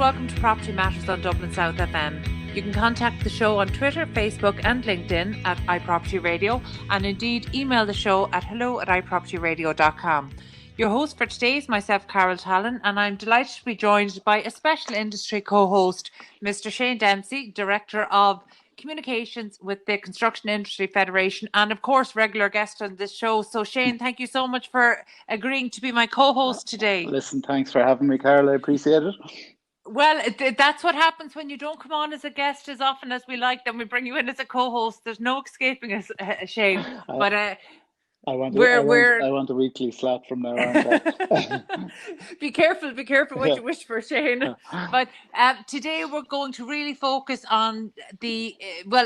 welcome to Property Matters on Dublin South FM. You can contact the show on Twitter, Facebook and LinkedIn at iPropertyRadio, and indeed email the show at hello@iPropertyRadio.com. Your host for today is myself, Carol Tallon, and I'm delighted to be joined by a special industry co-host, Mr. Shane Dempsey, Director of Communications with the Construction Industry Federation, and of course regular guest on this show. So Shane, thank you so much for agreeing to be my co-host today. Listen, thanks for having me, Carol. I appreciate it. Well, that's what happens when you don't come on as a guest as often as we like. Then we bring you in as a co-host. There's no escaping us, Shane. But I want a weekly slap from now on. Be careful what you wish for, Shane. But today we're going to really focus on the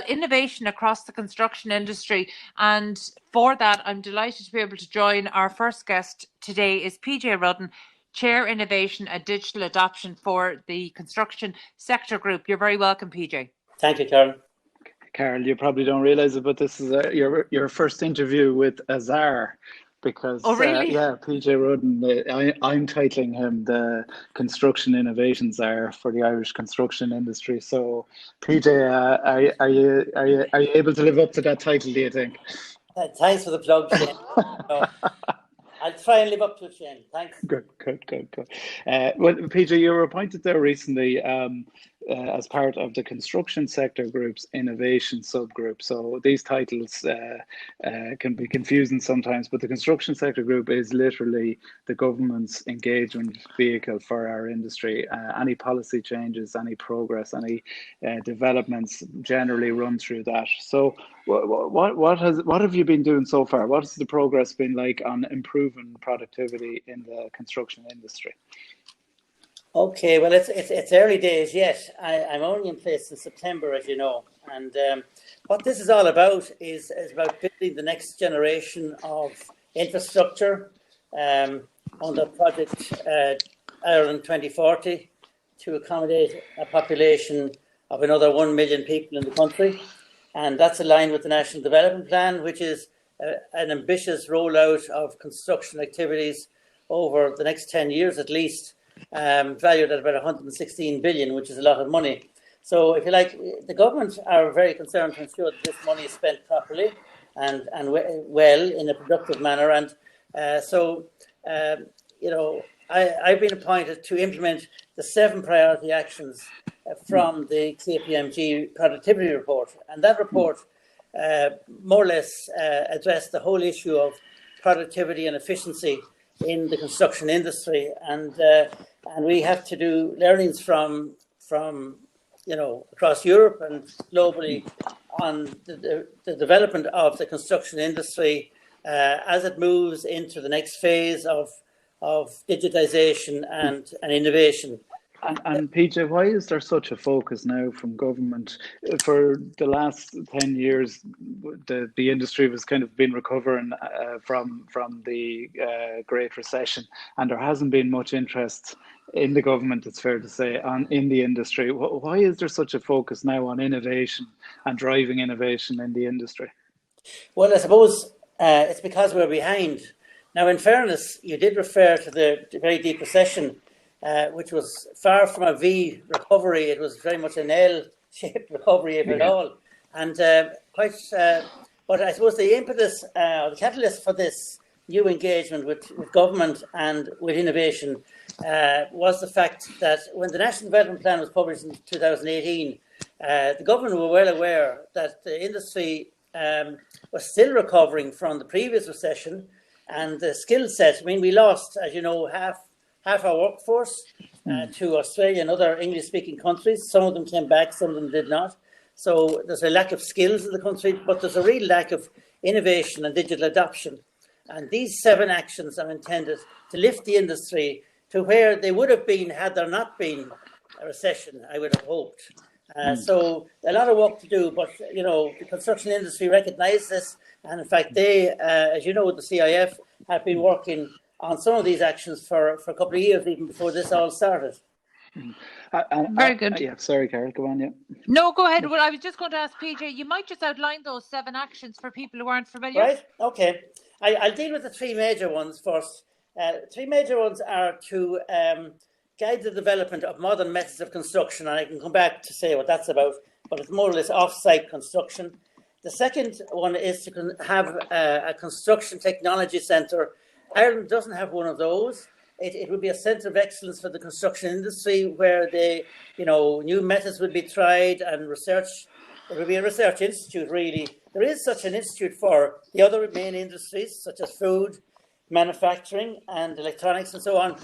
innovation across the construction industry, and for that I'm delighted to be able to join our first guest today is PJ Rudden, Chair Innovation and Digital Adoption for the Construction Sector Group. You're very welcome, PJ. Thank you, Carol. Carol, you probably don't realise it, but this is your first interview with Azar, because PJ Rudden, I'm titling him the Construction Innovation Czar for the Irish construction industry. So, PJ, are you able to live up to that title, do you think? Thanks for the plug, Shane. I'll try and live up to it, Shane. Thanks. Good. Well, PJ, you were appointed there recently as part of the Construction Sector Group's Innovation Subgroup. So these titles can be confusing sometimes, but the Construction Sector Group is literally the government's engagement vehicle for our industry. Any policy changes, any progress, any developments generally run through that. So what have you been doing so far? What has the progress been like on improving productivity in the construction industry? Okay, well, it's early days yet. I'm only in place in September, as you know, and what this is all about is about building the next generation of infrastructure under Project Ireland 2040 to accommodate a population of another 1 million people in the country, and that's aligned with the National Development Plan, which is an ambitious rollout of construction activities over the next 10 years at least. Valued at about 116 billion, which is a lot of money. So, if you like, the government are very concerned to ensure that this money is spent properly and well in a productive manner. And I've been appointed to implement the 7 priority actions from the KPMG productivity report, and that report more or less addressed the whole issue of productivity and efficiency in the construction industry, and we have to do learnings from across Europe and globally on the development of the construction industry as it moves into the next phase of digitization and innovation. And PJ, why is there such a focus now from government? For the last 10 years, the industry was kind of been recovering from the Great Recession, and there hasn't been much interest in the government, it's fair to say, in the industry. Why is there such a focus now on innovation and driving innovation in the industry? Well, I suppose it's because we're behind. Now, in fairness, you did refer to the very deep recession, which was far from a V recovery. It was very much an L-shaped recovery, if at all. And but I suppose the impetus, the catalyst for this new engagement with government and with innovation was the fact that when the National Development Plan was published in 2018, the government were well aware that the industry was still recovering from the previous recession, and the skill set. I mean, we lost, as you know, half our workforce to Australia and other English-speaking countries. Some of them came back, some of them did not. So there's a lack of skills in the country, but there's a real lack of innovation and digital adoption. And these 7 actions are intended to lift the industry to where they would have been had there not been a recession, I would have hoped. So a lot of work to do, but, the construction industry recognises this. And in fact, they, as you know, the CIF have been working on some of these actions for a couple of years, even before this all started. Very good. Yeah, sorry, Carol, go on, yeah. No, go ahead. Well, I was just going to ask PJ, you might just outline those 7 actions for people who aren't familiar. Right, okay. I'll deal with the 3 major ones first. 3 major ones are to guide the development of modern methods of construction, and I can come back to say what that's about, but it's more or less off-site construction. The second one is to have a construction technology centre. Ireland doesn't have one of those. It would be a centre of excellence for the construction industry where new methods would be tried and research. It would be a research institute, really. There is such an institute for the other main industries, such as food, manufacturing and electronics and so on,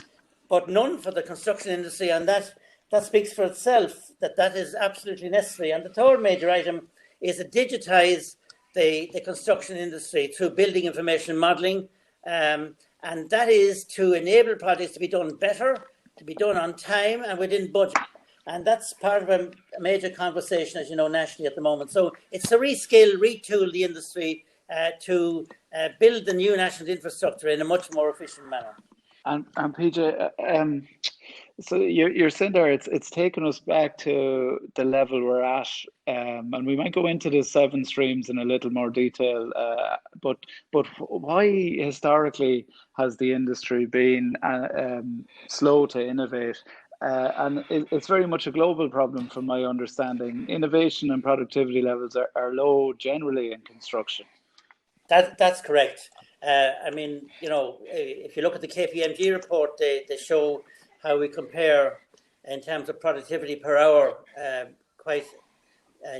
but none for the construction industry, and that speaks for itself, that is absolutely necessary. And the third major item is to digitise the construction industry through building information modelling, and that is to enable projects to be done better, to be done on time and within budget. And that's part of a major conversation, as you know, nationally at the moment. So it's to reskill, retool the industry to build the new national infrastructure in a much more efficient manner. And PJ, so you're saying there it's taken us back to the level we're at, and we might go into the 7 streams in a little more detail. But why historically has the industry been slow to innovate? And it's very much a global problem, from my understanding. Innovation and productivity levels are low generally in construction. That's correct. If you look at the KPMG report, they show how we compare in terms of productivity per hour quite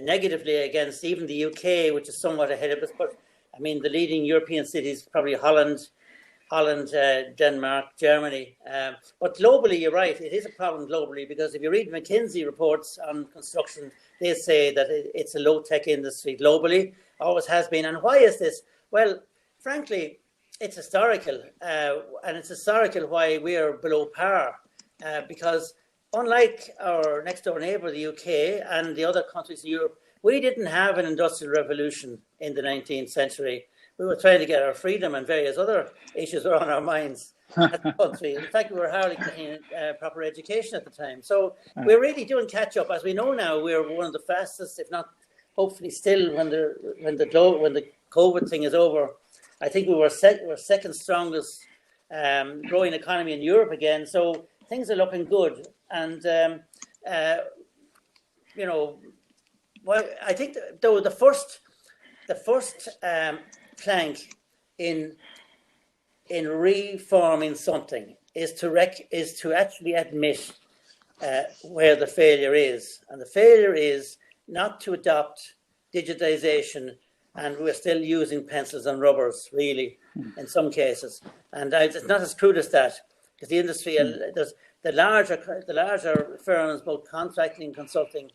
negatively against even the UK, which is somewhat ahead of us. But the leading European cities, probably Holland, Denmark, Germany. But globally, you're right, it is a problem globally, because if you read McKinsey reports on construction, they say that it's a low-tech industry globally, always has been. And why is this? Well, frankly, it's historical, and it's historical why we are below par, because unlike our next-door neighbour, the UK, and the other countries in Europe, we didn't have an industrial revolution in the 19th century. We were trying to get our freedom, and various other issues were on our minds at the country. In fact, we were hardly getting proper education at the time. So we're really doing catch up. As we know now, we're one of the fastest, if not hopefully still, when the COVID thing is over, I think we're second strongest growing economy in Europe again. So things are looking good. And, I think, though, the first plank in reforming something is to actually admit where the failure is, and the failure is not to adopt digitization, and we're still using pencils and rubbers, really, in some cases. And it's not as crude as that, because the industry, the larger firms, both contracting and consulting,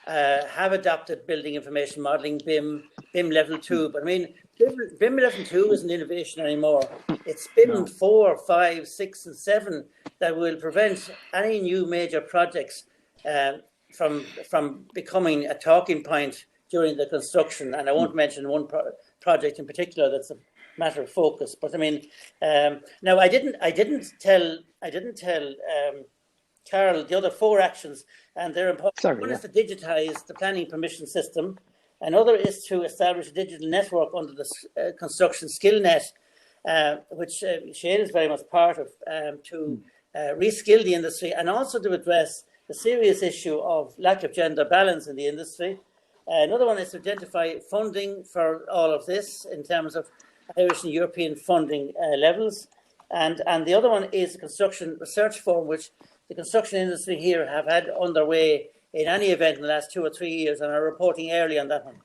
have adopted building information modelling, BIM level 2. But BIM level 2 isn't innovation anymore. It's BIM 4, 5, 6, and 7 that will prevent any new major projects from becoming a talking point during the construction. And I won't mention one project in particular that's a matter of focus. But now I didn't tell Carol the other 4 actions, and they're important. One is to digitise the planning permission system. Another is to establish a digital network under the construction skill net, which Shane is very much part of, to reskill the industry, and also to address the serious issue of lack of gender balance in the industry. Another one is to identify funding for all of this in terms of Irish and European funding levels. And the other one is the Construction Research Forum, which the construction industry here have had underway in any event in the last 2 or 3 years, and are reporting early on that one.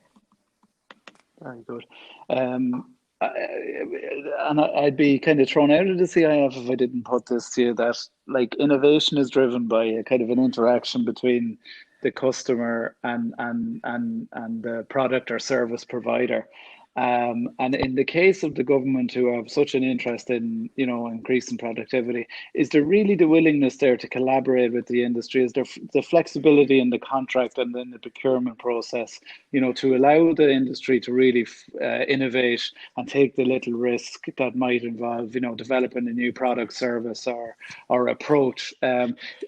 Very good. And I'd be kind of thrown out of the CIF if I didn't put this to you, that like innovation is driven by a kind of an interaction between the customer and the product or service provider. And in the case of the government, who have such an interest in, increasing productivity, is there really the willingness there to collaborate with the industry? Is there the flexibility in the contract and in the procurement process, to allow the industry to really innovate and take the little risk that might involve, developing a new product, service, or approach?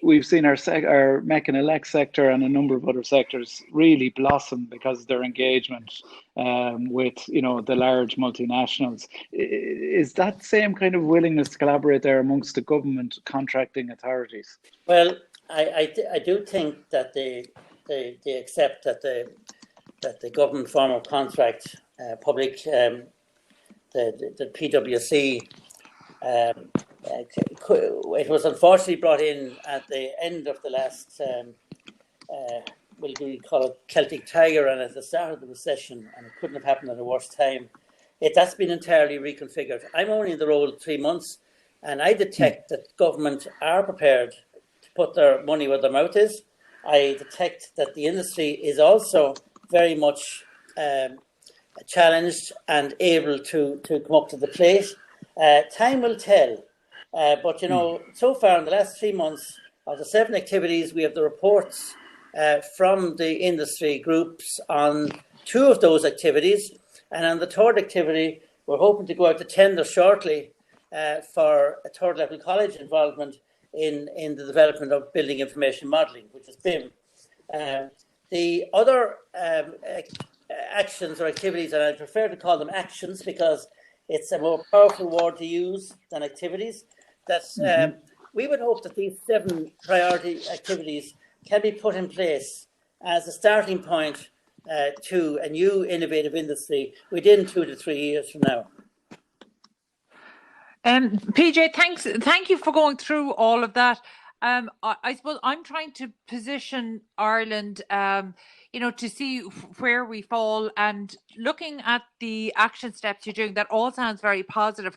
We've seen our mech and elect sector and a number of other sectors really blossom because of their engagement with, you know, the large multinationals. Is that same kind of willingness to collaborate there amongst the government contracting authorities? Well, I do think that they accept that the government form of contract, public, the PwC, it was unfortunately brought in at the end of the last, we call it Celtic Tiger, and at the start of the recession, and it couldn't have happened at a worse time. That's been entirely reconfigured. I'm only in the role 3 months, and I detect that government are prepared to put their money where their mouth is. I detect that the industry is also very much challenged and able to come up to the plate. Time will tell. But, you know, so far in the last 3 months, of the 7 activities, we have the reports from the industry groups on 2 of those activities. And on the 3rd activity, we're hoping to go out to tender shortly for a 3rd level college involvement in the development of building information modelling, which is BIM. The other actions or activities, and I prefer to call them actions because it's a more powerful word to use than activities, that we would hope that these 7 priority activities can be put in place as a starting point to a new innovative industry within 2 to 3 years from now. PJ, thank you for going through all of that. I suppose I'm trying to position Ireland, you know, to see where we fall, and looking at the action steps you're doing, that all sounds very positive.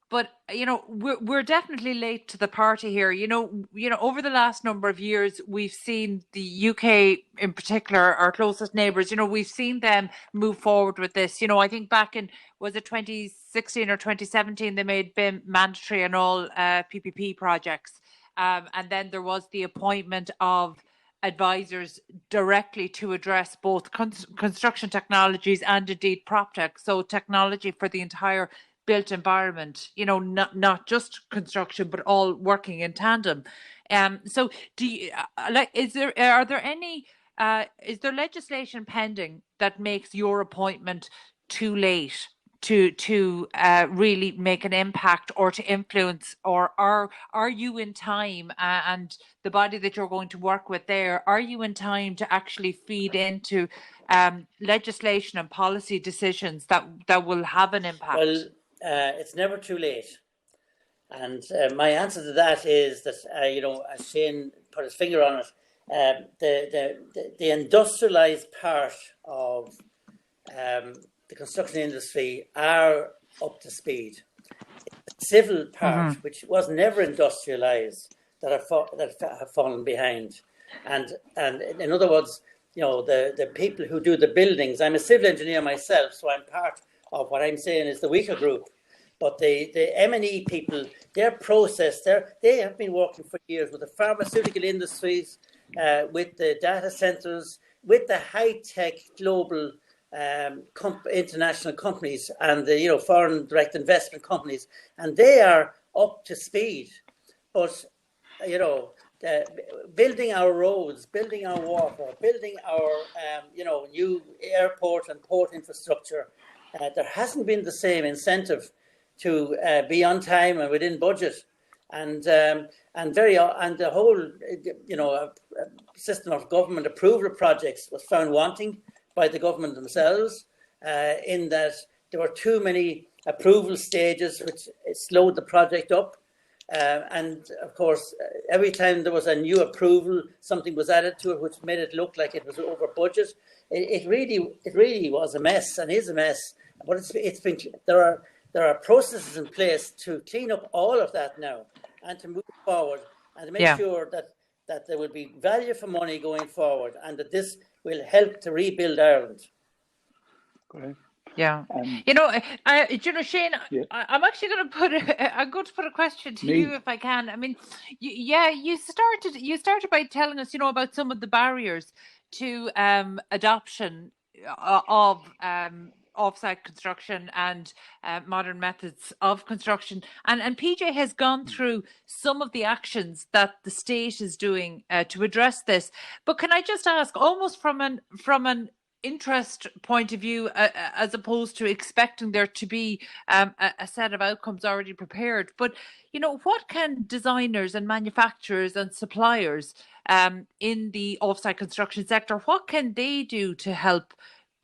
But, you know, we're definitely late to the party here. You know, over the last number of years, we've seen the UK in particular, our closest neighbours, you know, we've seen them move forward with this. You know, I think back in, was it 2016 or 2017, they made BIM mandatory in all PPP projects. And then there was the appointment of advisors directly to address both construction technologies and indeed Proptech. So technology for the entire built environment, you know, not just construction, but all working in tandem. So do you, is there legislation pending that makes your appointment too late to really make an impact or to influence, or are you in time, and the body that you're going to work with there, are you in time to actually feed into legislation and policy decisions that will have an impact? Well, it's never too late. And my answer to that is that, you know, as Shane put his finger on it, the industrialised part of the construction industry are up to speed. The civil part, which was never industrialised, that have fallen behind. And in other words, you know, the people who do the buildings, I'm a civil engineer myself, so I'm part of what I'm saying is the weaker group. But the M&E people, their process, they have been working for years with the pharmaceutical industries, with the data centres, with the high-tech global international companies and the, you know, foreign direct investment companies, and they are up to speed. But, you know, building our roads, building our water, building our, you know, new airport and port infrastructure, there hasn't been the same incentive to be on time and within budget, and the whole, you know, system of government approval of projects was found wanting by the government themselves, in that there were too many approval stages, which slowed the project up. And of course, every time there was a new approval, something was added to it, which made it look like it was over budget. It really was a mess, and is a mess. But it's been, there are processes in place to clean up all of that now, and to move forward, and to make sure that there will be value for money going forward, and that this will help to rebuild Ireland. Great. Yeah, you know, Shane, I'm actually going to put a question to you if I can. I mean, you started by telling us, you know, about some of the barriers to adoption of offsite construction and modern methods of construction, and PJ has gone through some of the actions that the state is doing to address this. But can I just ask, almost from an interest point of view, as opposed to expecting there to be a set of outcomes already prepared. But, what can designers and manufacturers and suppliers in the offsite construction sector, what can they do to help?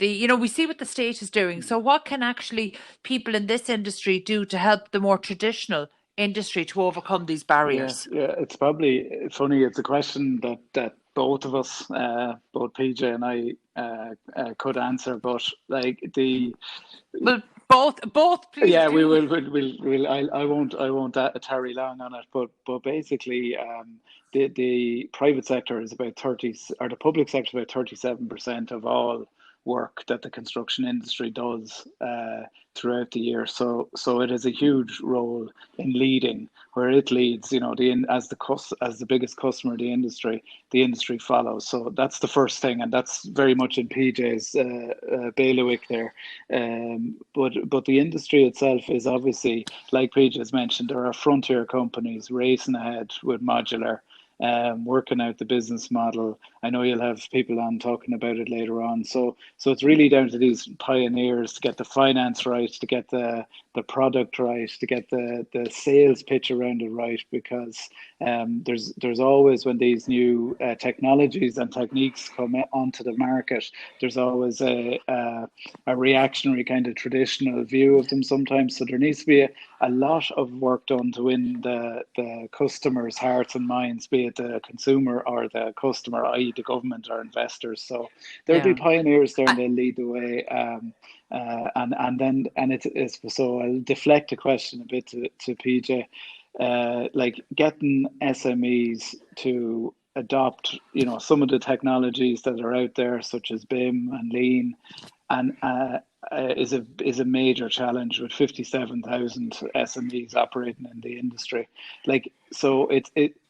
We see what the state is doing. So what can actually people in this industry do to help the more traditional industry to overcome these barriers? Yeah, it's probably funny. It's a question that both of us, both PJ and I, could answer. But like well, both, please. Yeah, do. we'll. I won't tarry long on it. But basically, the private sector is about 30, or the public sector is about 37% of all work that the construction industry does throughout the year. So it has a huge role in leading. Where it leads, as the biggest customer of the industry follows. So that's the first thing, and that's very much in PJ's bailiwick there. But the industry itself is obviously, like PJ has mentioned, there are frontier companies racing ahead with modular, working out the business model. I know you'll have people on talking about it later on. So it's really down to these pioneers to get the finance right, to get the product right, to get the sales pitch around it right, because there's always, when these new technologies and techniques come onto the market, there's always a reactionary kind of traditional view of them sometimes. So there needs to be a lot of work done to win the customers' hearts and minds, be it the consumer or the customer, i.e. the government or investors. So there'll be pioneers there and they'll lead the way. And it's so I'll deflect the question a bit to PJ, like getting SMEs to adopt, some of the technologies that are out there, such as BIM and Lean, and is a major challenge with 57,000 SMEs operating in the industry. So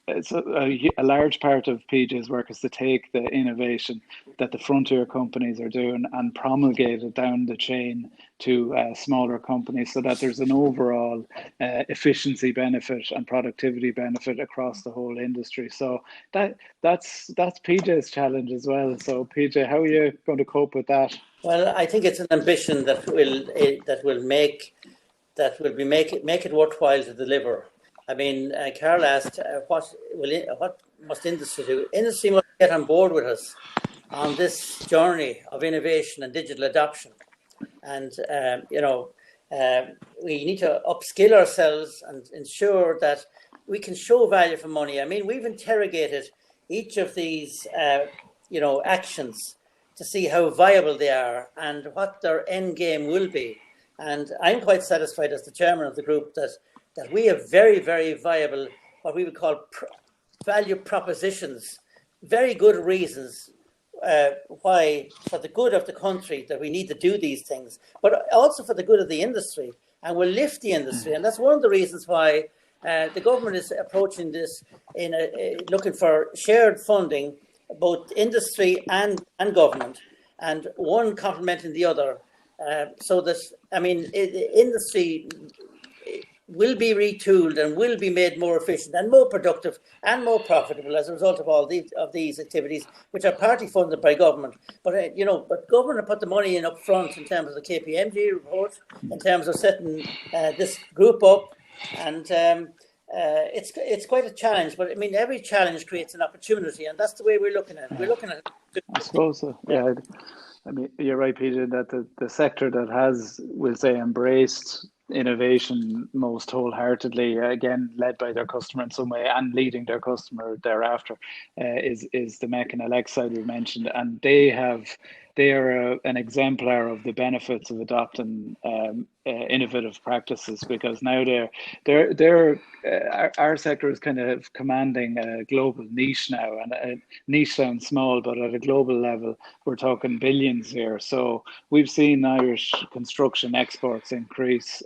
it's a large part of PJ's work is to take the innovation that the frontier companies are doing and promulgate it down the chain to smaller companies, so that there's an overall efficiency benefit and productivity benefit across the whole industry. So that's PJ's challenge as well. So PJ, how are you going to cope with that? Well, I think it's an ambition that will make it worthwhile to deliver. I mean, Carol asked, what must industry do? Industry must get on board with us on this journey of innovation and digital adoption. And, we need to upskill ourselves and ensure that we can show value for money. I mean, we've interrogated each of these, actions to see how viable they are and what their end game will be. And I'm quite satisfied as the chairman of the group that we have very, very viable, what we would call value propositions, very good reasons why, for the good of the country, that we need to do these things, but also for the good of the industry, and will lift the industry. And that's one of the reasons why the government is approaching this in looking for shared funding, both industry and government, and one complementing the other, so that, industry will be retooled and will be made more efficient and more productive and more profitable as a result of all these activities, which are partly funded by government. But but government put the money in up front in terms of the KPMG report, in terms of setting this group up, and it's quite a challenge. But I mean, every challenge creates an opportunity, and that's the way we're looking at it. We're looking at it. I suppose so. Yeah. I mean, you're right, Peter, that the sector that has, we'll say, embraced innovation most wholeheartedly, again led by their customer in some way and leading their customer thereafter, is the mech and elect side we mentioned, and they are an exemplar of the benefits of adopting innovative practices, because now our sector is kind of commanding a global niche now, and a niche sounds small, but at a global level we're talking billions here. So we've seen Irish construction exports increase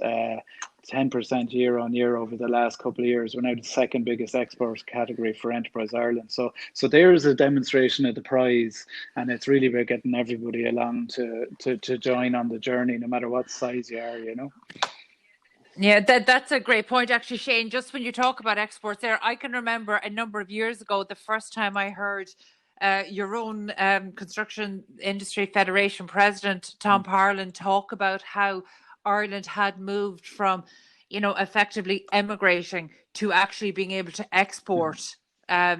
10% year on year over the last couple of years. We're now the second biggest export category for Enterprise Ireland. So there's a demonstration of the prize, and it's really about getting everybody along to join on the journey, no matter what size you are, Yeah, that's a great point, actually, Shane. Just when you talk about exports there, I can remember a number of years ago, the first time I heard your own Construction Industry Federation President, Tom Parlin, talk about how Ireland had moved from, effectively emigrating to actually being able to export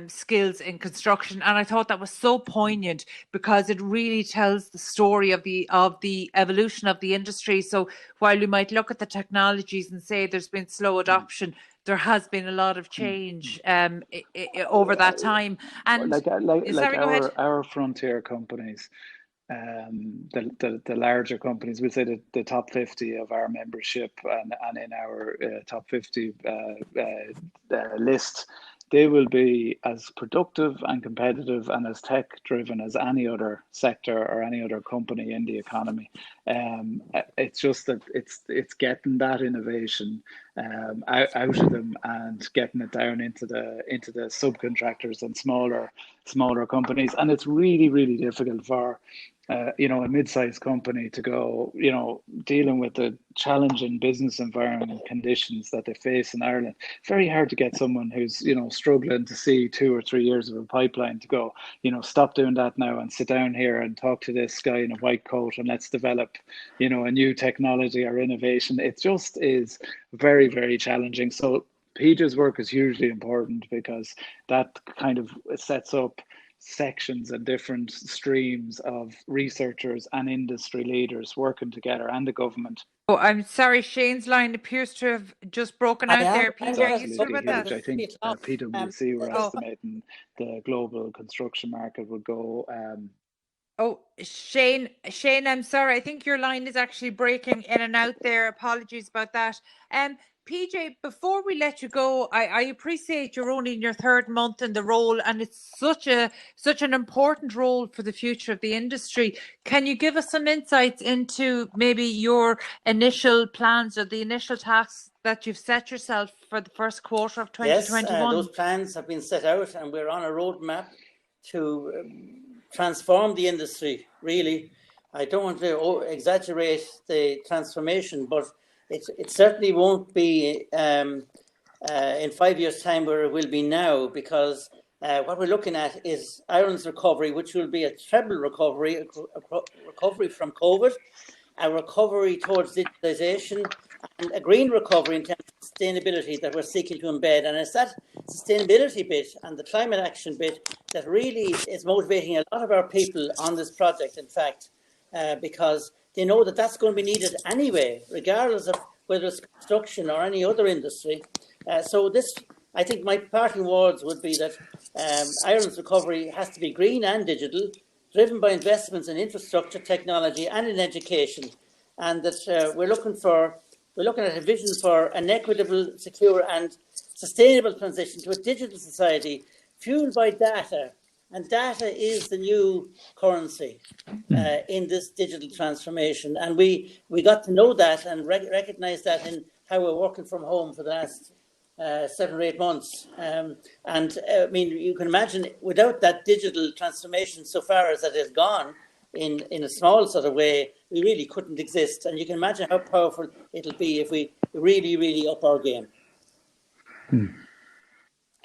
skills in construction. And I thought that was so poignant because it really tells the story of the evolution of the industry. So while you might look at the technologies and say there's been slow adoption, there has been a lot of change over that time. And our frontier companies, the larger companies, we'll say the top 50 of our membership and in our top 50 list, they will be as productive and competitive and as tech driven as any other sector or any other company in the economy. It's just that it's getting that innovation out of them and getting it down into the subcontractors and smaller companies. And it's really, really difficult for a mid-sized company to go, dealing with the challenging business environment conditions that they face in Ireland. Very hard to get someone who's, struggling to see 2 or 3 years of a pipeline to go, stop doing that now and sit down here and talk to this guy in a white coat and let's develop, a new technology or innovation. It just is very, very challenging. So PJ's work is hugely important because that kind of sets up sections and different streams of researchers and industry leaders working together and the government. Oh, I'm sorry, Shane's line appears to have just broken out there. PJ, are you still with us? I think PwC were estimating the global construction market would go... Shane, I'm sorry. I think your line is actually breaking in and out there. Apologies about that. PJ, before we let you go, I appreciate you're only in your 3rd month in the role, and it's such an important role for the future of the industry. Can you give us some insights into maybe your initial plans or the initial tasks that you've set yourself for the first quarter of 2021? Yes, those plans have been set out, and we're on a roadmap to transform the industry, really. I don't want to exaggerate the transformation, but it certainly won't be in 5 years' time where it will be now, because what we're looking at is Ireland's recovery, which will be a treble recovery, a recovery from COVID, a recovery towards digitalisation, and a green recovery in terms of sustainability that we're seeking to embed. And it's that sustainability bit and the climate action bit that really is motivating a lot of our people on this project, in fact, because they know that that's going to be needed anyway, regardless of whether it's construction or any other industry. So this, I think my parting words would be that Ireland's recovery has to be green and digital, driven by investments in infrastructure, technology and in education. And that we're looking at a vision for an equitable, secure and sustainable transition to a digital society fueled by data. And data is the new currency in this digital transformation. And we got to know that and recognise that in how we're working from home for the last 7 or 8 months. I mean, you can imagine without that digital transformation so far as that has gone in a small sort of way, we really couldn't exist. And you can imagine how powerful it'll be if we really, really up our game.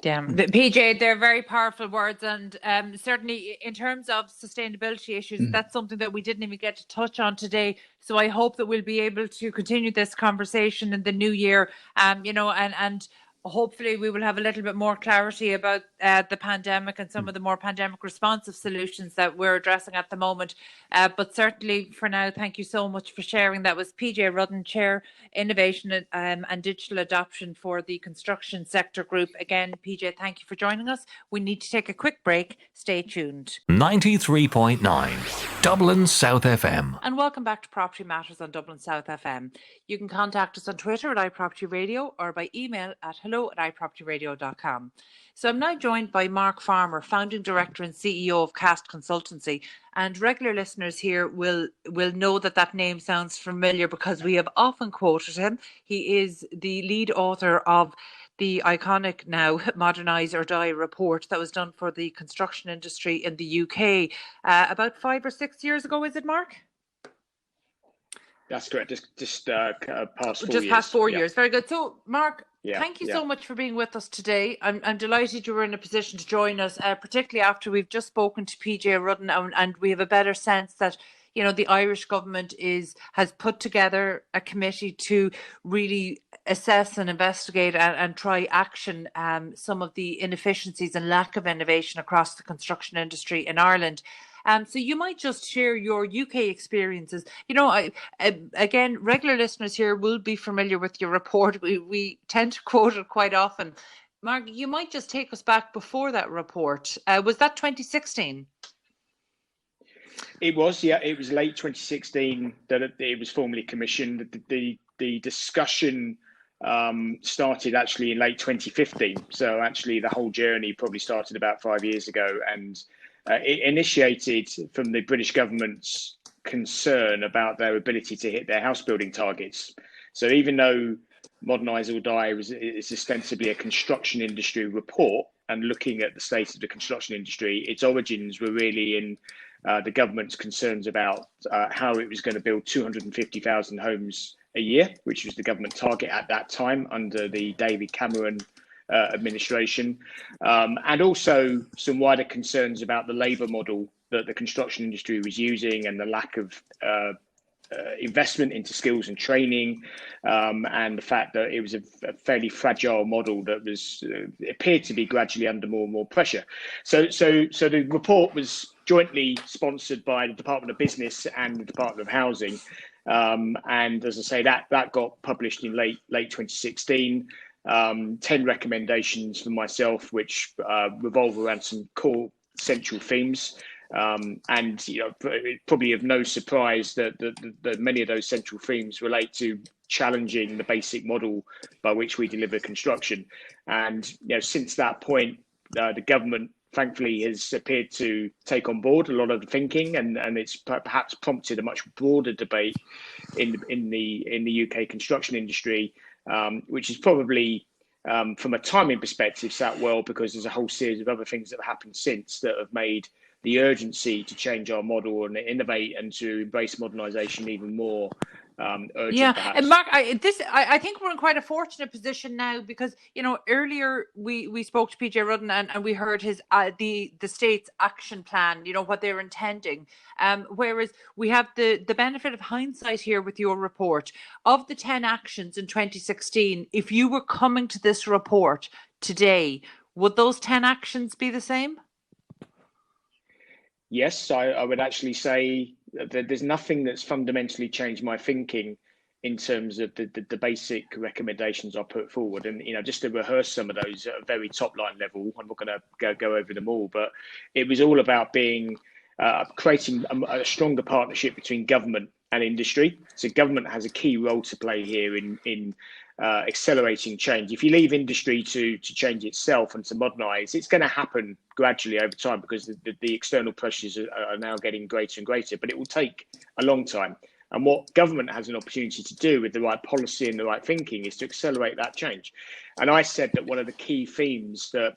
Yeah, PJ, they're very powerful words, and certainly in terms of sustainability issues, that's something that we didn't even get to touch on today. So I hope that we'll be able to continue this conversation in the new year, and hopefully we will have a little bit more clarity about the pandemic and some of the more pandemic responsive solutions that we're addressing at the moment. But certainly for now, thank you so much for sharing. That was PJ Rudden, Chair, Innovation and Digital Adoption for the Construction Sector Group. Again, PJ, thank you for joining us. We need to take a quick break. Stay tuned. 93.9 Dublin South FM. And welcome back to Property Matters on Dublin South FM. You can contact us on Twitter at iPropertyRadio or by email at hello@iPropertyRadio.com. So I'm now joined by Mark Farmer, Founding Director and CEO of Cast Consultancy. And regular listeners here will know that name sounds familiar because we have often quoted him. He is the lead author of the iconic now Modernise or Die report that was done for the construction industry in the UK about 5 or 6 years ago, is it, Mark? That's correct. Just past 4 years. Just past 4 years. Very good. So, Mark, Thank you so much for being with us today. I'm delighted you were in a position to join us, particularly after we've just spoken to PJ Rudden, and we have a better sense that the Irish government has put together a committee to really assess and investigate and try action some of the inefficiencies and lack of innovation across the construction industry in Ireland. So you might just share your UK experiences. Again, regular listeners here will be familiar with your report. We tend to quote it quite often. Mark, you might just take us back before that report. Was that 2016? It was, yeah. It was late 2016 that it was formally commissioned. The discussion started actually in late 2015. So actually the whole journey probably started about 5 years ago, and it initiated from the British government's concern about their ability to hit their house building targets. So even though Modernise or Die is ostensibly a construction industry report and looking at the state of the construction industry, its origins were really in the government's concerns about how it was going to build 250,000 homes a year, which was the government target at that time under the David Cameron administration, and also some wider concerns about the labour model that the construction industry was using and the lack of investment into skills and training, and the fact that it was a fairly fragile model that was appeared to be gradually under more and more pressure. So the report was jointly sponsored by the Department of Business and the Department of Housing, and as I say, that got published in late 2016. 10 recommendations from myself, which revolve around some core central themes. And probably of no surprise that many of those central themes relate to challenging the basic model by which we deliver construction. And since that point, the government thankfully has appeared to take on board a lot of the thinking, and it's perhaps prompted a much broader debate in the UK construction industry, which is probably from a timing perspective sat well, because there's a whole series of other things that have happened since that have made the urgency to change our model and innovate and to embrace modernisation even more urgent, perhaps. And Mark, I think we're in quite a fortunate position now, because earlier we spoke to PJ Rudden and we heard his the state's action plan, what they're intending, whereas we have the benefit of hindsight here with your report. Of the 10 actions in 2016, if you were coming to this report today, would those 10 actions be the same? Yes, I would actually say that there's nothing that's fundamentally changed my thinking in terms of the basic recommendations I put forward. And, just to rehearse some of those at a very top line level, I'm not going to go over them all, but it was all about creating a stronger partnership between government and industry. So government has a key role to play here in accelerating change. If you leave industry to change itself and to modernise, it's going to happen gradually over time, because the external pressures are now getting greater and greater, but it will take a long time. And what government has an opportunity to do with the right policy and the right thinking is to accelerate that change. And I said that one of the key themes that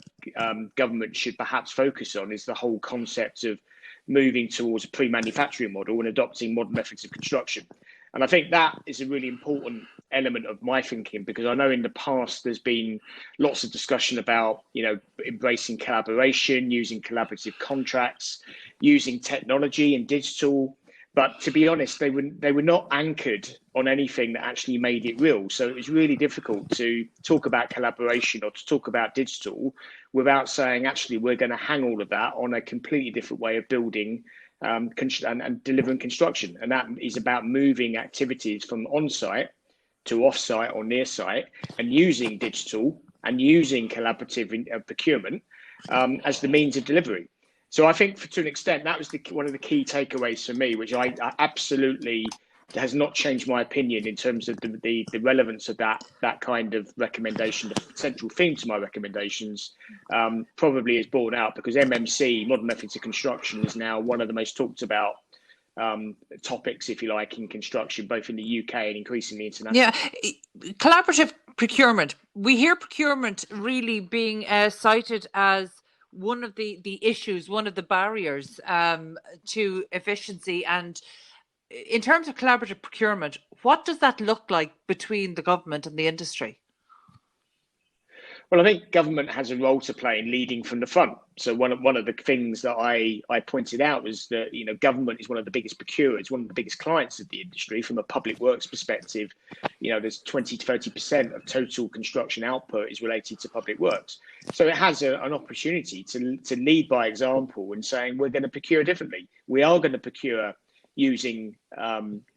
government should perhaps focus on is the whole concept of moving towards a pre-manufacturing model and adopting modern methods of construction. And I think that is a really important element of my thinking, because I know in the past there's been lots of discussion about, embracing collaboration, using collaborative contracts, using technology and digital. But to be honest, they were not anchored on anything that actually made it real. So it was really difficult to talk about collaboration or to talk about digital without saying, actually, we're going to hang all of that on a completely different way of building and delivering construction. And that is about moving activities from on-site to off-site or near-site, and using digital and using collaborative procurement as the means of delivery. So I think, to an extent, that was one of the key takeaways for me, which I absolutely has not changed my opinion in terms of the relevance of that kind of recommendation. The central theme to my recommendations probably is borne out, because MMC, modern methods of construction, is now one of the most talked about topics, if you like, in construction, both in the UK and increasingly internationally. Yeah, collaborative procurement. We hear procurement really being cited as one of the issues, one of the barriers to efficiency. And in terms of collaborative procurement, what does that look like between the government and the industry? Well, I think government has a role to play in leading from the front. So one of the things that I pointed out was that, government is one of the biggest procurers, one of the biggest clients of the industry from a public works perspective. There's 20 to 30% of total construction output is related to public works. So it has an opportunity to lead by example and saying we're going to procure differently. We are going to procure using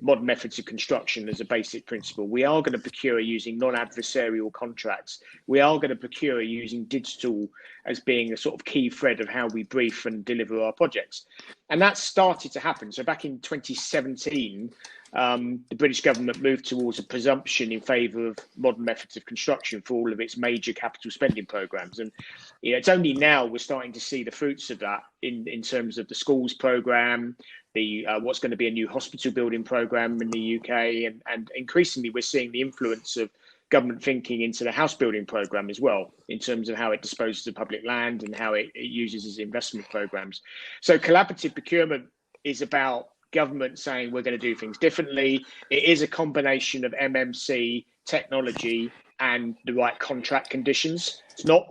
modern methods of construction as a basic principle. We are going to procure using non-adversarial contracts. We are going to procure using digital as being a sort of key thread of how we brief and deliver our projects. And that started to happen. So back in 2017, the British government moved towards a presumption in favour of modern methods of construction for all of its major capital spending programmes. And it's only now we're starting to see the fruits of that in terms of the schools programme, what's going to be a new hospital building programme in the UK, and increasingly we're seeing the influence of government thinking into the house building programme as well, in terms of how it disposes of public land and how it uses its investment programmes. So collaborative procurement is about government saying we're going to do things differently. It is a combination of MMC, technology, and the right contract conditions. It's not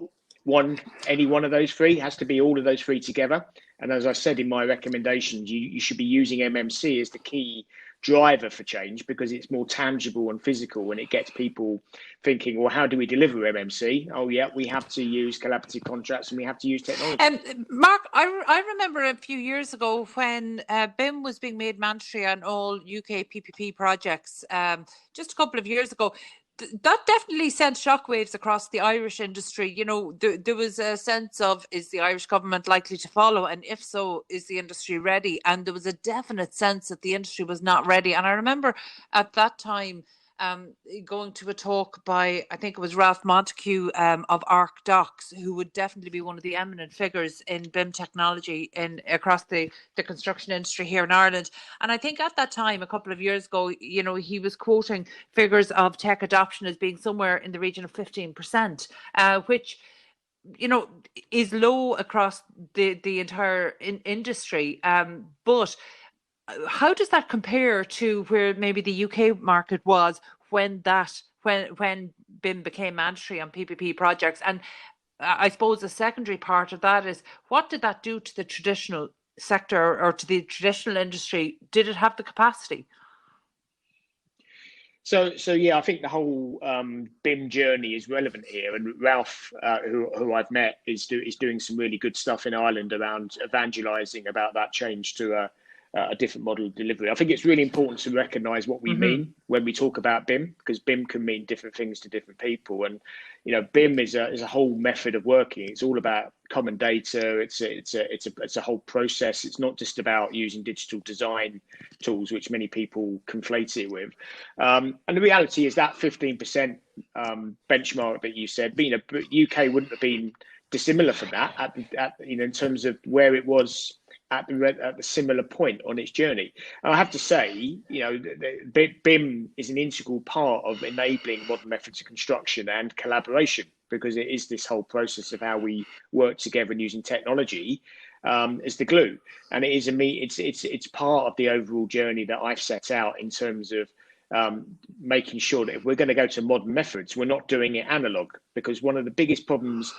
any one of those three. It has to be all of those three together. And as I said in my recommendations, you should be using MMC as the key driver for change, because it's more tangible and physical, and it gets people thinking, well, how do we deliver MMC? Oh, yeah, we have to use collaborative contracts and we have to use technology. Mark, I remember a few years ago when BIM was being made mandatory on all UK PPP projects, just a couple of years ago. That definitely sent shockwaves across the Irish industry. There was a sense of, is the Irish government likely to follow? And if so, is the industry ready? And there was a definite sense that the industry was not ready. And I remember at that time going to a talk by, I think it was Ralph Montague of Arc Docs, who would definitely be one of the eminent figures in BIM technology across the construction industry here in Ireland. And I think at that time, a couple of years ago, he was quoting figures of tech adoption as being somewhere in the region of 15%, which is low across the entire industry. But how does that compare to where maybe the UK market was when BIM became mandatory on PPP projects? And I suppose the secondary part of that is, what did that do to the traditional sector or to the traditional industry? Did it have the capacity? So yeah, I think the whole BIM journey is relevant here, and Ralph, who I've met, is doing some really good stuff in Ireland around evangelising about that change to a different model of delivery. I think it's really important to recognise what we mean when we talk about BIM, because BIM can mean different things to different people. And BIM is a whole method of working. It's all about common data. It's a whole process. It's not just about using digital design tools, which many people conflate it with. And the reality is that 15% benchmark that you said, UK wouldn't have been dissimilar from that in terms of where it was at the similar point on its journey. And I have to say, BIM is an integral part of enabling modern methods of construction and collaboration, because it is this whole process of how we work together and using technology as the glue. And it is it's part of the overall journey that I've set out in terms of making sure that if we're going to go to modern methods, we're not doing it analog, because one of the biggest problems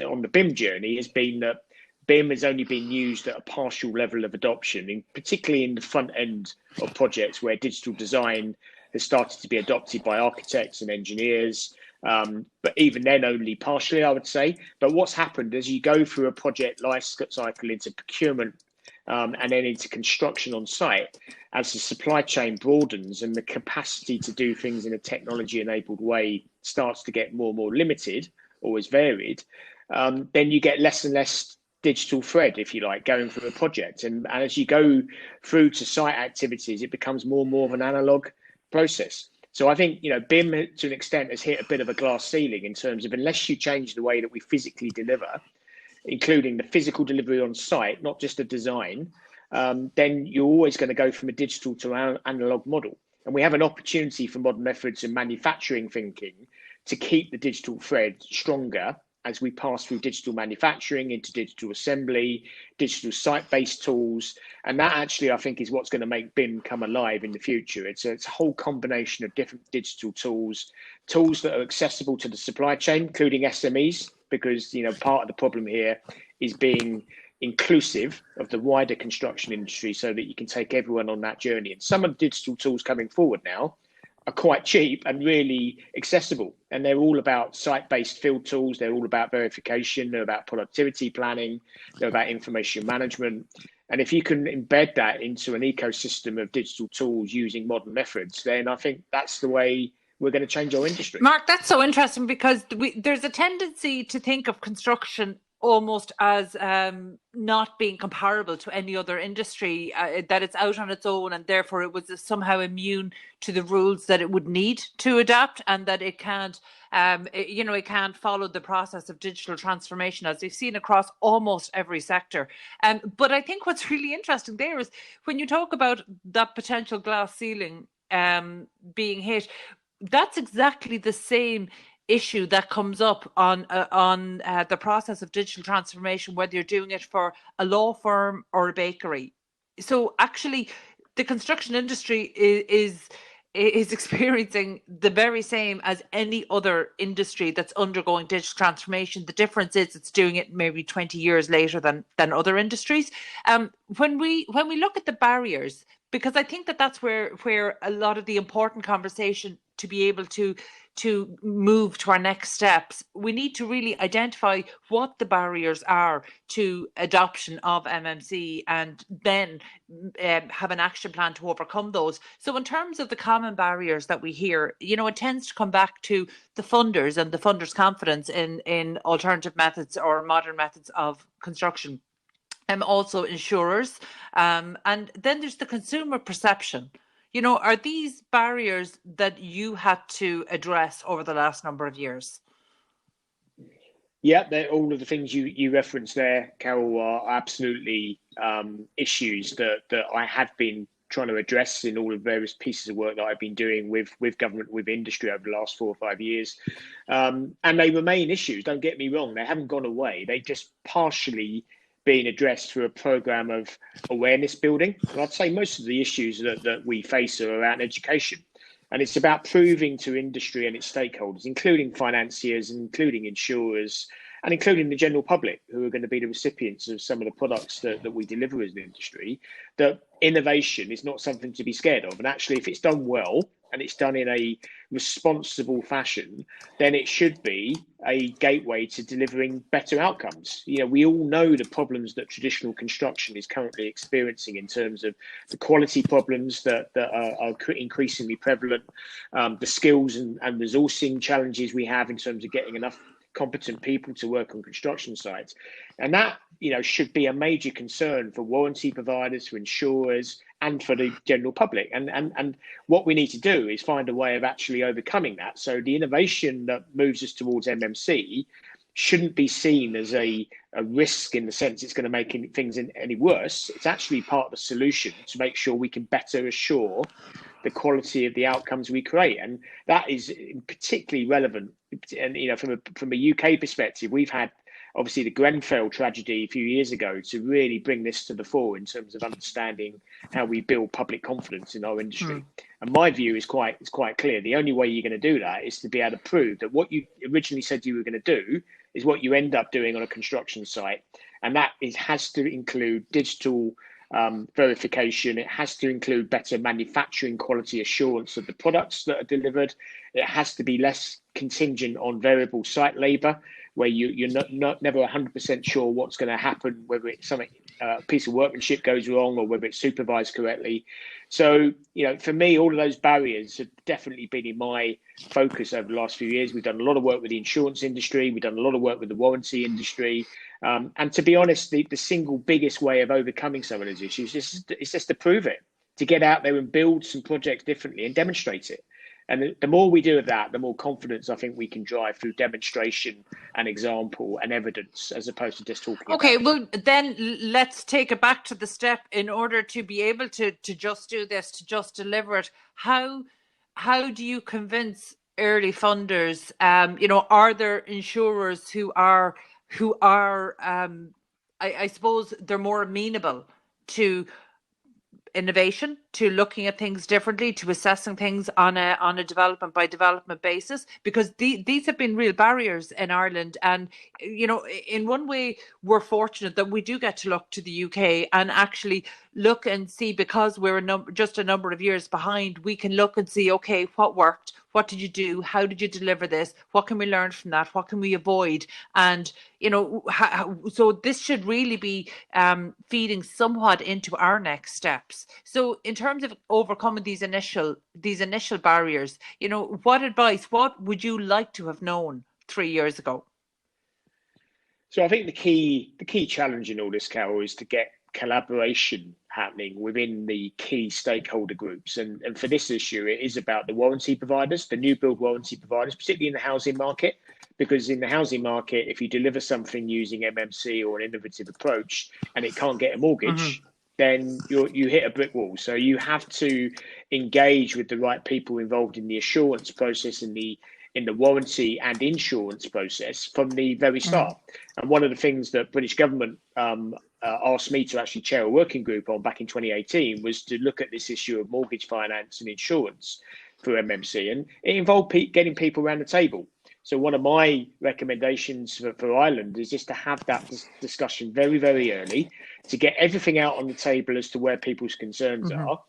on the BIM journey has been that BIM has only been used at a partial level of adoption, particularly in the front end of projects where digital design has started to be adopted by architects and engineers, but even then only partially, I would say. But what's happened as you go through a project life cycle into procurement and then into construction on site, as the supply chain broadens and the capacity to do things in a technology-enabled way starts to get more and more limited or is varied, then you get less and less digital thread, if you like, going through a project. And as you go through to site activities, it becomes more and more of an analog process. So I think, BIM to an extent has hit a bit of a glass ceiling in terms of, unless you change the way that we physically deliver, including the physical delivery on site, not just the design, then you're always going to go from a digital to an analog model. And we have an opportunity for modern methods and manufacturing thinking to keep the digital thread stronger as we pass through digital manufacturing into digital assembly, digital site-based tools. And that actually, I think, is what's going to make BIM come alive in the future. It's a whole combination of different digital tools that are accessible to the supply chain, including SMEs, because, you know, part of the problem here is being inclusive of the wider construction industry so that you can take everyone on that journey. And some of the digital tools coming forward now are quite cheap and really accessible. And they're all about site-based field tools. They're all about verification. They're about productivity planning. They're about information management. And if you can embed that into an ecosystem of digital tools using modern methods, then I think that's the way we're going to change our industry. Mark, that's so interesting, because there's a tendency to think of construction almost as not being comparable to any other industry, that it's out on its own and therefore it was somehow immune to the rules that it would need to adapt, and that it can't, it can't follow the process of digital transformation as we've seen across almost every sector. But I think what's really interesting there is when you talk about that potential glass ceiling being hit, that's exactly the same issue that comes up on the process of digital transformation, whether you're doing it for a law firm or a bakery. So actually, the construction industry is experiencing the very same as any other industry that's undergoing digital transformation. The difference is it's doing it maybe 20 years later than other industries. When we look at the barriers, because I think that's where a lot of the important conversation to be able to move to our next steps, we need to really identify what the barriers are to adoption of MMC, and then have an action plan to overcome those. So in terms of the common barriers that we hear, it tends to come back to the funders and the funders' confidence in alternative methods or modern methods of construction. Also insurers, and then there's the consumer perception. Are these barriers that you had to address over the last number of years? Yeah, all of the things you referenced there, Carol, are absolutely issues that I have been trying to address in all of the various pieces of work that I've been doing with government, with industry over the last 4 or 5 years. And they remain issues, don't get me wrong. They haven't gone away. They just partially being addressed through a program of awareness building. And I'd say most of the issues that we face are around education. And it's about proving to industry and its stakeholders, including financiers, including insurers, and including the general public, who are going to be the recipients of some of the products that we deliver as an industry, that innovation is not something to be scared of. And actually, if it's done well, and it's done in a responsible fashion, then it should be a gateway to delivering better outcomes. We all know the problems that traditional construction is currently experiencing in terms of the quality problems that are increasingly prevalent, the skills and resourcing challenges we have in terms of getting enough competent people to work on construction sites. And that, should be a major concern for warranty providers, for insurers, and for the general public. And what we need to do is find a way of actually overcoming that. So the innovation that moves us towards MMC shouldn't be seen as a risk in the sense it's going to make things any worse. It's actually part of the solution to make sure we can better assure the quality of the outcomes we create. And that is particularly relevant. And, from a UK perspective, we've had obviously the Grenfell tragedy a few years ago to really bring this to the fore in terms of understanding how we build public confidence in our industry. And my view is quite clear. The only way you're going to do that is to be able to prove that what you originally said you were going to do is what you end up doing on a construction site. And that has to include digital verification. It has to include better manufacturing quality assurance of the products that are delivered. It has to be less contingent on variable site labour, where you're not never 100% sure what's going to happen, whether it's something a piece of workmanship goes wrong or whether it's supervised correctly. So, for me, all of those barriers have definitely been in my focus over the last few years. We've done a lot of work with the insurance industry. We've done a lot of work with the warranty industry. And to be honest, the single biggest way of overcoming some of those issues is just to prove it, to get out there and build some projects differently and demonstrate it. And the more we do of that, the more confidence I think we can drive through demonstration and example and evidence, as opposed to just talking. Okay, well, then let's take it back to the step. In order to be able to just do this, to just deliver it, how do you convince early funders, are there insurers who are, I suppose they're more amenable to innovation, to looking at things differently, to assessing things on a development by development basis, because these have been real barriers in Ireland. And in one way, we're fortunate that we do get to look to the UK and actually look and see, because we're just a number of years behind, we can look and see, okay, what worked, what did you do, how did you deliver this, what can we learn from that, what can we avoid? And so this should really be feeding somewhat into our next steps. So in terms of overcoming these initial barriers, what would you like to have known 3 years ago? So I think the key challenge in all this, Carol, is to get collaboration happening within the key stakeholder groups. And for this issue, it is about the warranty providers, the new build warranty providers, particularly in the housing market, because in the housing market, if you deliver something using MMC or an innovative approach and it can't get a mortgage, then you hit a brick wall. So you have to engage with the right people involved in the assurance process and in the warranty and insurance process from the very start. And one of the things that British government asked me to actually chair a working group on back in 2018 was to look at this issue of mortgage finance and insurance for MMC. And it involved getting people around the table. So one of my recommendations for Ireland is just to have that discussion very, very early, to get everything out on the table as to where people's concerns are,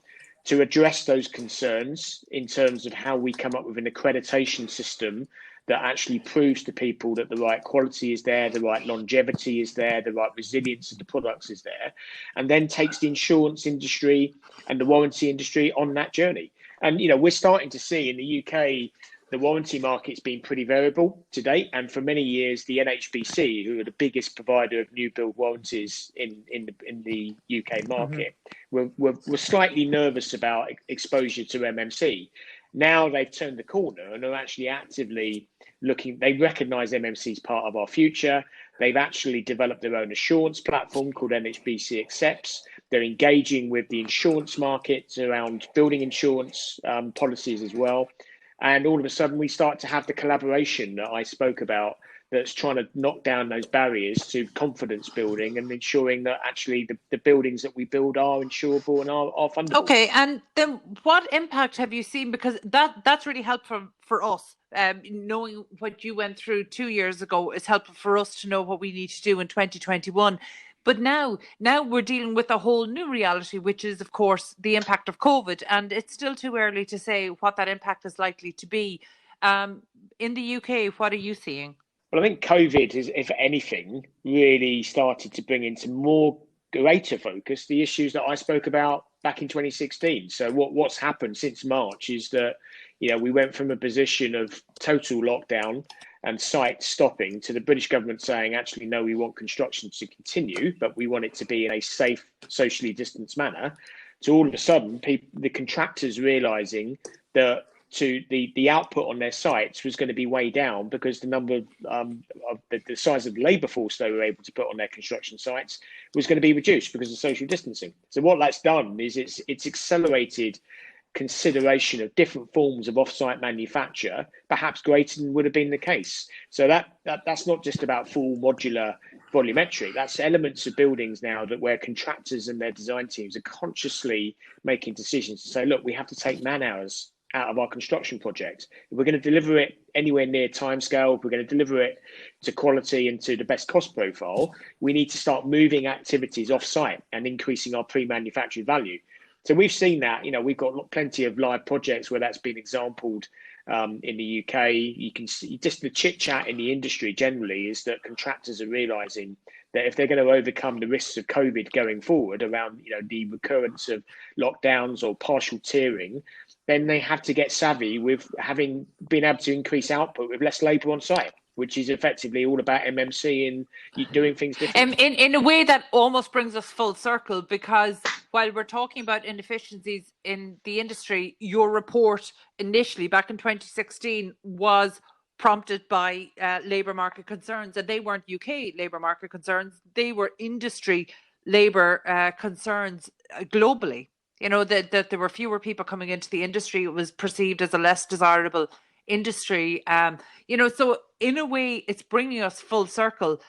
to address those concerns in terms of how we come up with an accreditation system that actually proves to people that the right quality is there, the right longevity is there, the right resilience of the products is there, and then takes the insurance industry and the warranty industry on that journey. And, we're starting to see in the UK, the warranty market's been pretty variable to date. And for many years, the NHBC, who are the biggest provider of new build warranties in the UK market, were slightly nervous about exposure to MMC. Now they've turned the corner and are actually actively looking. They recognise MMC as part of our future. They've actually developed their own assurance platform called NHBC Accepts. They're engaging with the insurance markets around building insurance policies as well. And all of a sudden, we start to have the collaboration that I spoke about that's trying to knock down those barriers to confidence building and ensuring that actually the buildings that we build are insurable and are fundable. Okay, and then what impact have you seen? Because that's really helpful for us. Knowing what you went through 2 years ago is helpful for us to know what we need to do in 2021. But now we're dealing with a whole new reality, which is, of course, the impact of COVID. And it's still too early to say what that impact is likely to be. In the UK, what are you seeing? Well, I think COVID has, if anything, really started to bring into more greater focus the issues that I spoke about back in 2016. So what's happened since March is that, we went from a position of total lockdown and sites stopping to the British government saying, actually, no, we want construction to continue, but we want it to be in a safe, socially distanced manner, to all of a sudden, the contractors realising that the output on their sites was going to be way down because the number of the size of the labour force they were able to put on their construction sites was going to be reduced because of social distancing. So what that's done is it's accelerated consideration of different forms of off-site manufacture, perhaps greater than would have been the case. So that's not just about full modular volumetric. That's elements of buildings now where contractors and their design teams are consciously making decisions to say, look, we have to take man hours out of our construction project. If we're going to deliver it anywhere near timescale, if we're going to deliver it to quality and to the best cost profile, we need to start moving activities off-site and increasing our pre-manufactured value. So we've seen that, we've got plenty of live projects where that's been exampled in the UK. You can see just the chit chat in the industry generally is that contractors are realising that if they're going to overcome the risks of COVID going forward around, the recurrence of lockdowns or partial tiering, then they have to get savvy with having been able to increase output with less labour on site, which is effectively all about MMC and doing things differently. In a way that almost brings us full circle, because while we're talking about inefficiencies in the industry, your report initially back in 2016 was prompted by labour market concerns, and they weren't UK labour market concerns, they were industry labour concerns globally. That there were fewer people coming into the industry. It was perceived as a less desirable industry. So in a way, it's bringing us full circle.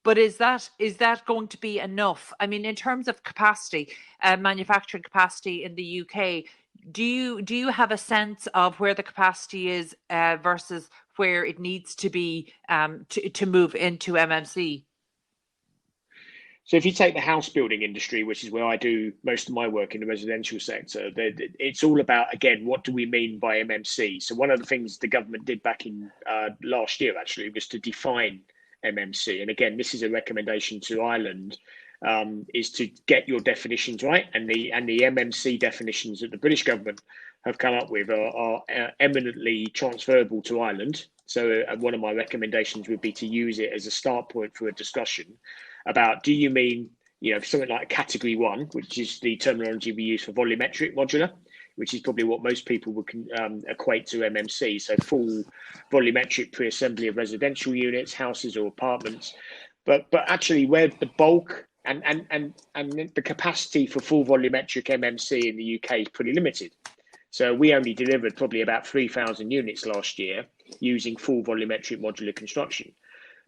But is that going to be enough? I mean, in terms of capacity, manufacturing capacity in the UK, do you have a sense of where the capacity is versus where it needs to be to move into MMC? So if you take the house building industry, which is where I do most of my work in the residential sector, it's all about, again, what do we mean by MMC? So one of the things the government did back in last year, actually, was to define MMC. And again, this is a recommendation to Ireland, is to get your definitions right. And the MMC definitions that the British government have come up with are eminently transferable to Ireland. So one of my recommendations would be to use it as a start point for a discussion about, do you mean, something like category 1, which is the terminology we use for volumetric modular, which is probably what most people would equate to MMC. So full volumetric pre-assembly of residential units, houses or apartments. But actually where the bulk and the capacity for full volumetric MMC in the UK is pretty limited. So we only delivered probably about 3,000 units last year using full volumetric modular construction.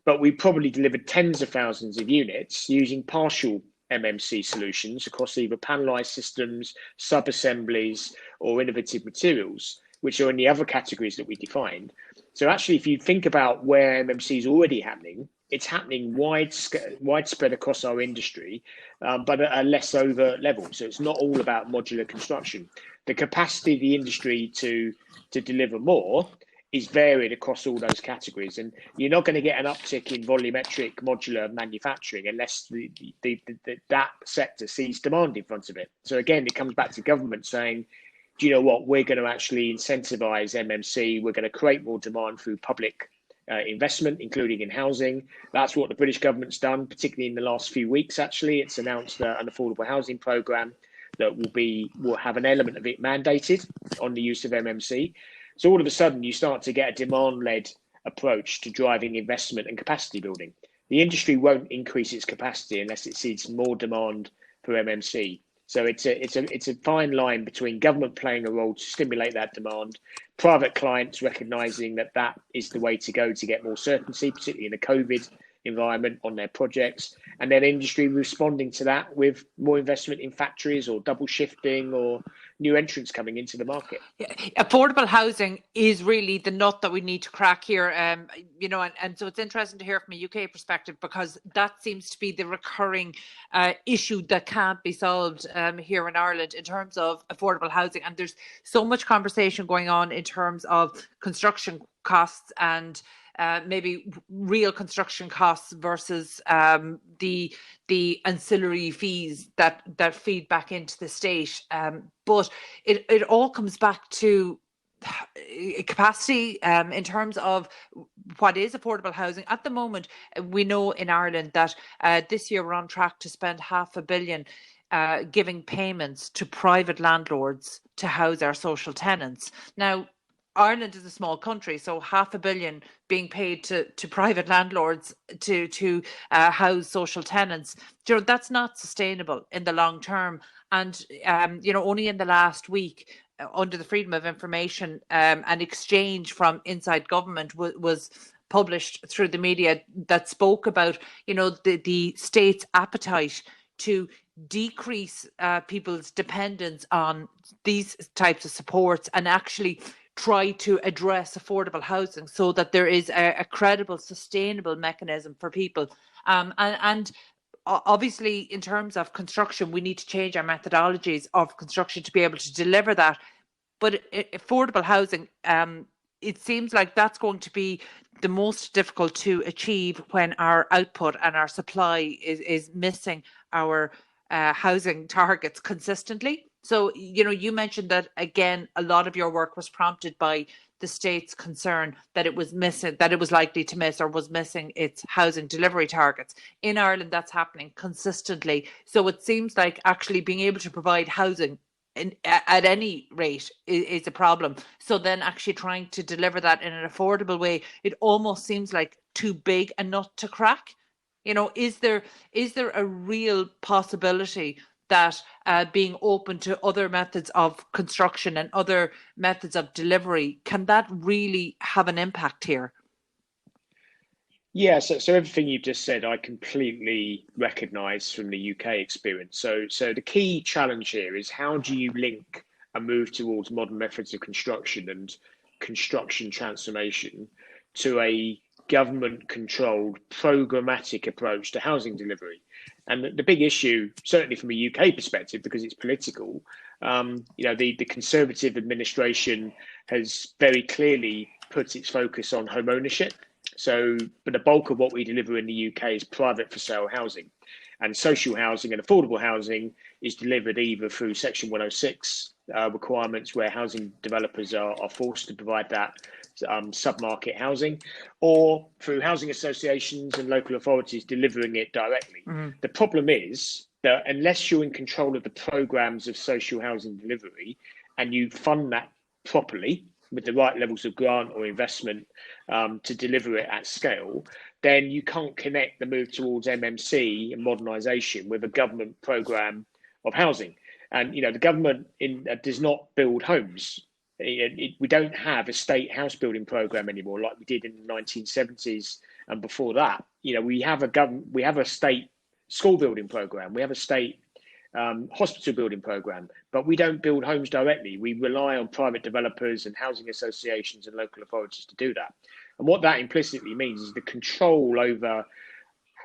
But we probably delivered tens of thousands of units using partial MMC solutions across either panelised systems, sub-assemblies, or innovative materials, which are in the other categories that we defined. So actually, if you think about where MMC is already happening, it's happening widespread across our industry, but at a less overt level. So it's not all about modular construction. The capacity of the industry to deliver more is varied across all those categories, and you're not going to get an uptick in volumetric modular manufacturing unless that sector sees demand in front of it. So again, it comes back to government saying, do you know what, we're going to actually incentivize MMC, we're going to create more demand through public investment, including in housing. That's what the British government's done, particularly in the last few weeks. Actually, it's announced an affordable housing programme that will have an element of it mandated on the use of MMC. So all of a sudden, you start to get a demand-led approach to driving investment and capacity building. The industry won't increase its capacity unless it sees more demand for MMC. So it's a fine line between government playing a role to stimulate that demand, private clients recognising that is the way to go to get more certainty, particularly in a COVID environment on their projects, and then industry responding to that with more investment in factories or double shifting or new entrants coming into the market. Yeah, affordable housing is really the nut that we need to crack here, and so it's interesting to hear from a UK perspective, because that seems to be the recurring issue that can't be solved here in Ireland in terms of affordable housing. And there's so much conversation going on in terms of construction costs and maybe real construction costs versus the ancillary fees that feed back into the state. But it all comes back to capacity in terms of what is affordable housing. At the moment, we know in Ireland that this year we're on track to spend $500 million giving payments to private landlords to house our social tenants. Now, Ireland is a small country, so $500 million being paid to private landlords to house social tenants, that's not sustainable in the long term. And only in the last week, under the Freedom of Information, an exchange from inside government was published through the media that spoke about the state's appetite to decrease people's dependence on these types of supports and actually try to address affordable housing so that there is a credible, sustainable mechanism for people. And obviously, in terms of construction, we need to change our methodologies of construction to be able to deliver that. But affordable housing, it seems like that's going to be the most difficult to achieve when our output and our supply is missing our housing targets consistently. So, you mentioned that, again, a lot of your work was prompted by the state's concern that it was likely to miss or was missing its housing delivery targets. In Ireland, that's happening consistently. So it seems like actually being able to provide housing at any rate is a problem. So then actually trying to deliver that in an affordable way, it almost seems like too big a nut to crack. Is there a real possibility that being open to other methods of construction and other methods of delivery, can that really have an impact here? Yeah, so everything you've just said, I completely recognise from the UK experience. So the key challenge here is, how do you link a move towards modern methods of construction and construction transformation to a government-controlled programmatic approach to housing delivery? And the big issue, certainly from a UK perspective, because it's political, the Conservative administration has very clearly put its focus on home ownership. So, but the bulk of what we deliver in the UK is private for sale housing, and social housing and affordable housing is delivered either through Section 106 requirements, where housing developers are forced to provide that sub-market housing, or through housing associations and local authorities delivering it directly. The problem is that unless you're in control of the programs of social housing delivery and you fund that properly with the right levels of grant or investment to deliver it at scale, then you can't connect the move towards MMC and modernisation with a government programme of housing. And, the government does not build homes. We don't have a state house building programme anymore like we did in the 1970s and before that. We have a state school building programme, we have a state hospital building programme, but we don't build homes directly. We rely on private developers and housing associations and local authorities to do that. And what that implicitly means is the control over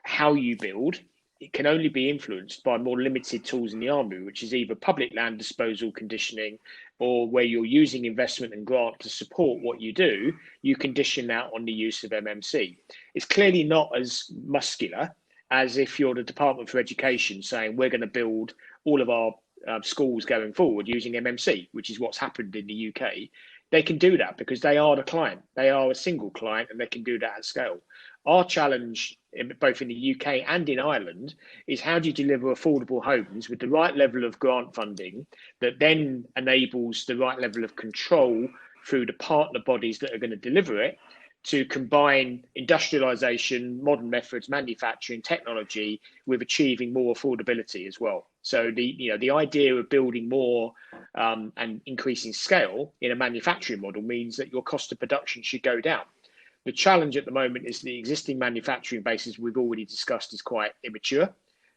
how you build, it can only be influenced by more limited tools in the armoury, which is either public land disposal conditioning, or where you're using investment and grant to support what you do, you condition that on the use of MMC. It's clearly not as muscular as if you're the Department for Education saying we're going to build all of our schools going forward using MMC, which is what's happened in the UK. They can do that because they are the client. They are a single client, and they can do that at scale. Our challenge, both in the UK and in Ireland, is how do you deliver affordable homes with the right level of grant funding that then enables the right level of control through the partner bodies that are going to deliver it, to combine industrialisation, modern methods, manufacturing, technology with achieving more affordability as well. So the idea of building more and increasing scale in a manufacturing model means that your cost of production should go down. The challenge at the moment is the existing manufacturing base, as we've already discussed, is quite immature.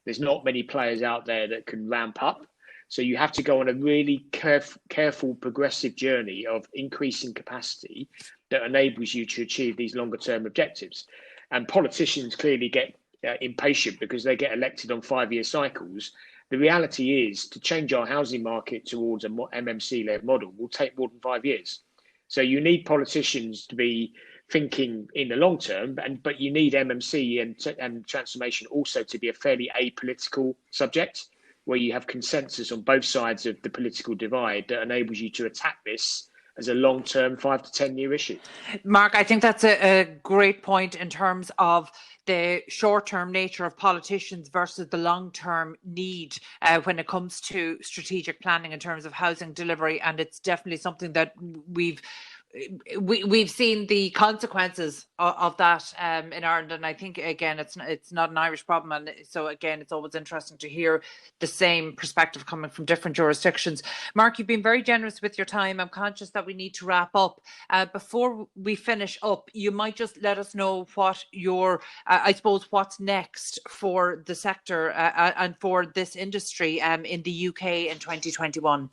There's not many players out there that can ramp up. So you have to go on a really careful, progressive journey of increasing capacity that enables you to achieve these longer term objectives. And politicians clearly get impatient because they get elected on 5-year cycles. The reality is, to change our housing market towards a MMC-led model will take more than 5 years. So you need politicians to be thinking in the long term, but you need MMC and transformation also to be a fairly apolitical subject, where you have consensus on both sides of the political divide that enables you to attack this as a long-term 5 to 10 year issue. Mark, I think that's a great point in terms of the short-term nature of politicians versus the long-term need when it comes to strategic planning in terms of housing delivery. And it's definitely something that we've seen the consequences of that in Ireland, and I think again it's not an Irish problem, and so again it's always interesting to hear the same perspective coming from different jurisdictions. Mark, you've been very generous with your time. I'm conscious that we need to wrap up. Before we finish up, you might just let us know what your I suppose what's next for the sector and for this industry in the UK in 2021.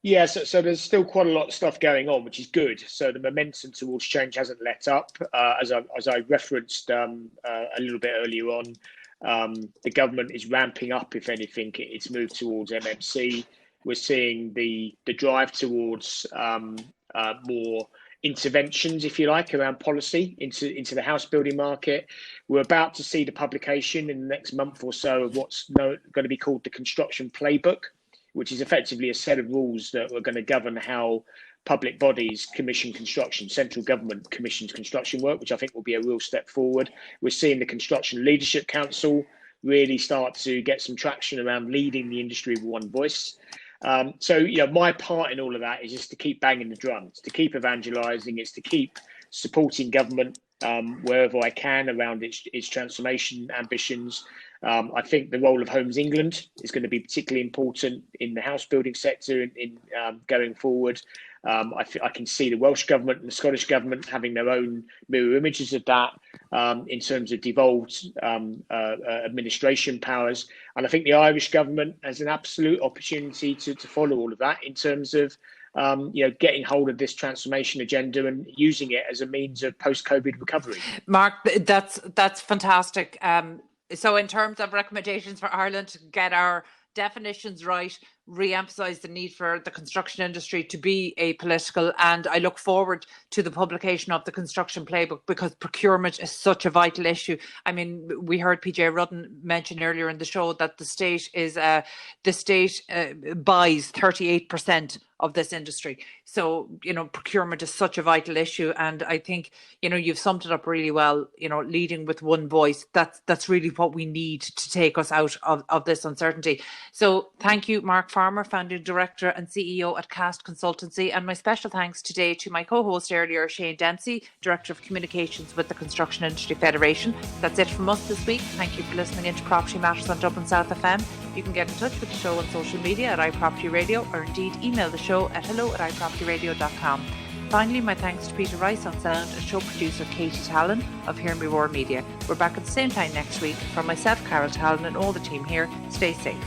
Yeah, so there's still quite a lot of stuff going on, which is good. So the momentum towards change hasn't let up. As I referenced a little bit earlier on, the government is ramping up. If anything, it's moved towards MMC. We're seeing the drive towards more interventions, if you like, around policy into the house building market. We're about to see the publication in the next month or so of what's going to be called the Construction Playbook, which is effectively a set of rules that are going to govern how public bodies commission construction, central government commissions construction work, which I think will be a real step forward. We're seeing the Construction Leadership Council really start to get some traction around leading the industry with one voice. So, my part in all of that is just to keep banging the drums, to keep evangelising, it's to keep supporting government wherever I can around its transformation ambitions. I think the role of Homes England is going to be particularly important in the house building sector in going forward. I can see the Welsh Government and the Scottish Government having their own mirror images of that in terms of devolved administration powers. And I think the Irish Government has an absolute opportunity to follow all of that in terms of getting hold of this transformation agenda and using it as a means of post-COVID recovery. Mark, that's fantastic. So in terms of recommendations for Ireland, to get our definitions right, re-emphasise the need for the construction industry to be apolitical, and I look forward to the publication of the construction playbook, because procurement is such a vital issue. I mean, we heard PJ Rudden mention earlier in the show that the state buys 38% of this industry. So, procurement is such a vital issue. And I think, you've summed it up really well, leading with one voice. That's really what we need to take us out of this uncertainty. So thank you, Mark Farmer, Founding Director and CEO at Cast Consultancy. And my special thanks today to my co-host earlier, Shane Dempsey, Director of Communications with the Construction Industry Federation. That's it from us this week. Thank you for listening into Property Matters on Dublin South FM. You can get in touch with the show on social media at iProperty Radio, or indeed email the show at hello@ipropertyradio.com. Finally, my thanks to Peter Rice on sound and show producer Katie Tallon of Hear Me Roar Media. We're back at the same time next week. From myself, Carol Tallon, and all the team here, stay safe.